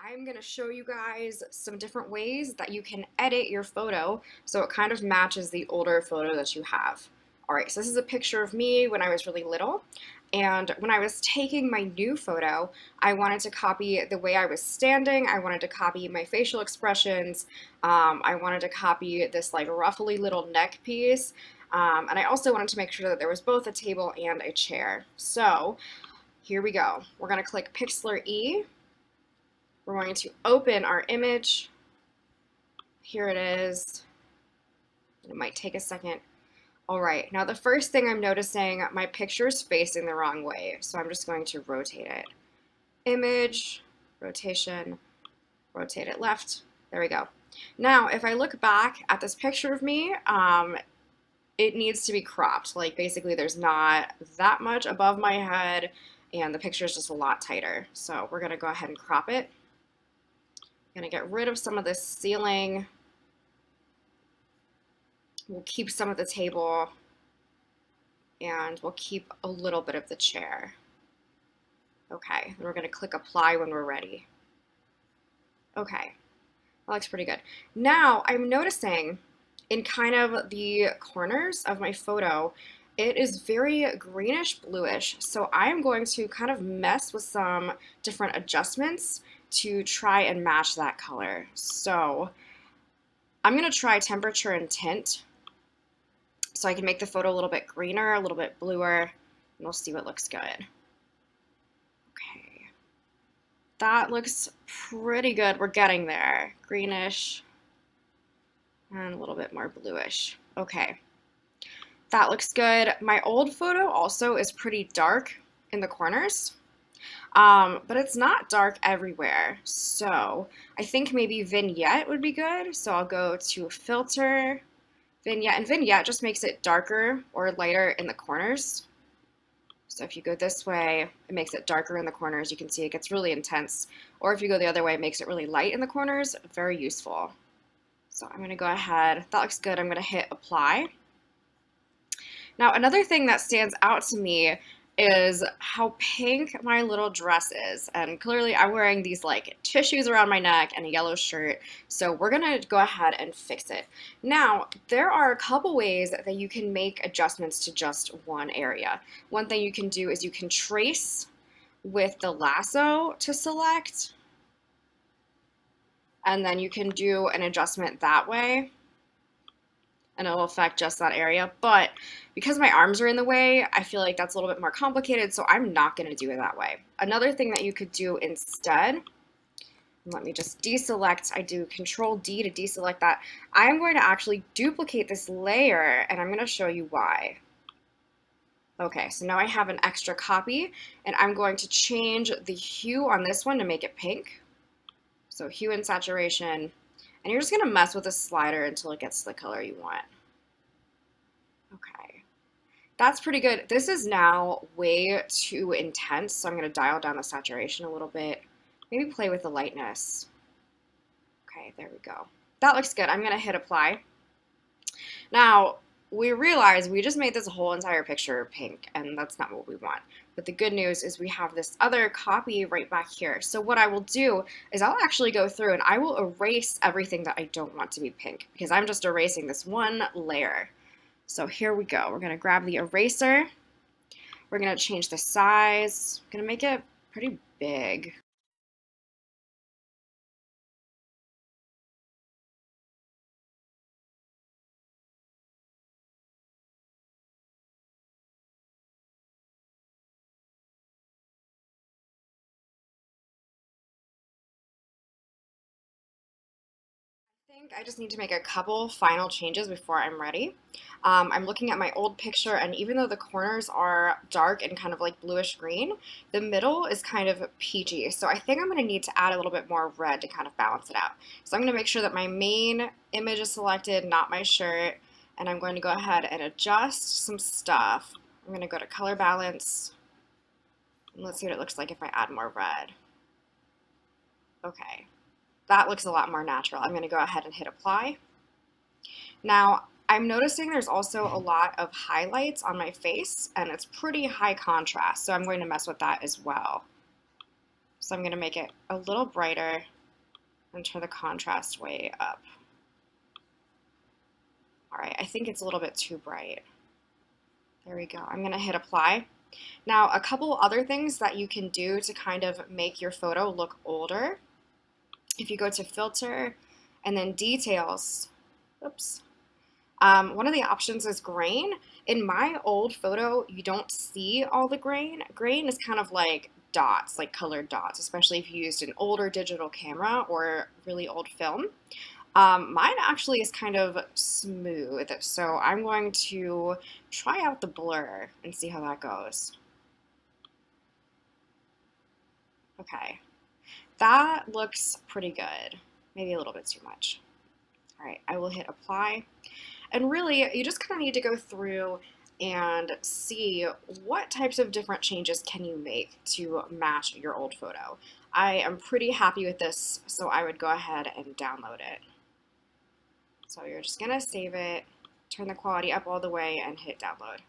I'm going to show you guys some different ways that you can edit your photo so it kind of matches the older photo that you have. All right, so this is a picture of me when I was really little. And when I was taking my new photo, I wanted to copy the way I was standing. I wanted to copy my facial expressions. I wanted to copy this like ruffly little neck piece. And I also wanted to make sure that there was both a table and a chair. So here we go. We're going to click Pixlr E. We're going to open our image. Here it is. It might take a second. All right, now the first thing I'm noticing, my picture is facing the wrong way, so I'm just going to rotate it. Image, rotation, rotate it left. There we go. Now, if I look back at this picture of me, it needs to be cropped. Like basically there's not that much above my head and the picture is just a lot tighter. So we're gonna go ahead and crop it. Gonna get rid of some of this ceiling. We'll keep some of the table and we'll keep a little bit of the chair. Okay, and we're gonna click apply when we're ready. Okay, that looks pretty good. Now I'm noticing in kind of the corners of my photo, it is very greenish bluish. So I'm going to kind of mess with some different adjustments to try and match that color. So I'm gonna try temperature and tint so I can make the photo a little bit greener, a little bit bluer, and we'll see what looks good. Okay, that looks pretty good. We're getting there. Greenish and a little bit more bluish. Okay, that looks good. My old photo also is pretty dark in the corners, but it's not dark everywhere. So I think maybe vignette would be good. So I'll go to filter, vignette, and vignette just makes it darker or lighter in the corners. So if you go this way, it makes it darker in the corners. You can see it gets really intense. Or if you go the other way, it makes it really light in the corners. Very useful. So I'm going to go ahead. That looks good. I'm going to hit apply. Now, another thing that stands out to me is how pink my little dress is. And clearly I'm wearing these like tissues around my neck and a yellow shirt. So we're gonna go ahead and fix it. Now, there are a couple ways that you can make adjustments to just one area. One thing you can do is you can trace with the lasso to select, and then you can do an adjustment that way, and it'll affect just that area. But because my arms are in the way, I feel like that's a little bit more complicated, so I'm not going to do it that way. Another thing that you could do instead, let me just deselect, I do Control D to deselect that. I'm going to actually duplicate this layer, and I'm going to show you why. Okay, so now I have an extra copy, and I'm going to change the hue on this one to make it pink. So hue and saturation. And you're just going to mess with the slider until it gets the color you want. Okay, that's pretty good. This is now way too intense, so I'm going to dial down the saturation a little bit. Maybe play with the lightness. Okay, there we go. That looks good. I'm going to hit apply. Now, we realize we just made this whole entire picture pink, and that's not what we want. But the good news is we have this other copy right back here. So what I will do is I'll actually go through and I will erase everything that I don't want to be pink because I'm just erasing this one layer. So here we go. We're going to grab the eraser. We're going to change the size. I'm going to make it pretty big. I just need to make a couple final changes before I'm ready. I'm looking at my old picture, and even though the corners are dark and kind of like bluish green, the middle is kind of peachy. So I think I'm going to need to add a little bit more red to kind of balance it out. So I'm going to make sure that my main image is selected, not my shirt, and I'm going to go ahead and adjust some stuff. I'm going to go to color balance, and let's see what it looks like if I add more red. Okay. That looks a lot more natural. I'm going to go ahead and hit apply. Now, I'm noticing there's also a lot of highlights on my face, and it's pretty high contrast, so I'm going to mess with that as well. So I'm going to make it a little brighter and turn the contrast way up. All right, I think it's a little bit too bright. There we go. I'm going to hit apply. Now, a couple other things that you can do to kind of make your photo look older. If you go to filter and then details, oops, one of the options is grain. In my old photo, you don't see all the grain. Grain is kind of like dots, like colored dots, especially if you used an older digital camera or really old film. Mine actually is kind of smooth, so I'm going to try out the blur and see how that goes. Okay, that looks pretty good. Maybe a little bit too much. All right, I will hit apply. And really, you just kind of need to go through and see what types of different changes can you make to match your old photo. I am pretty happy with this, so I would go ahead and download it. So you're just gonna save it, turn the quality up all the way, and hit download.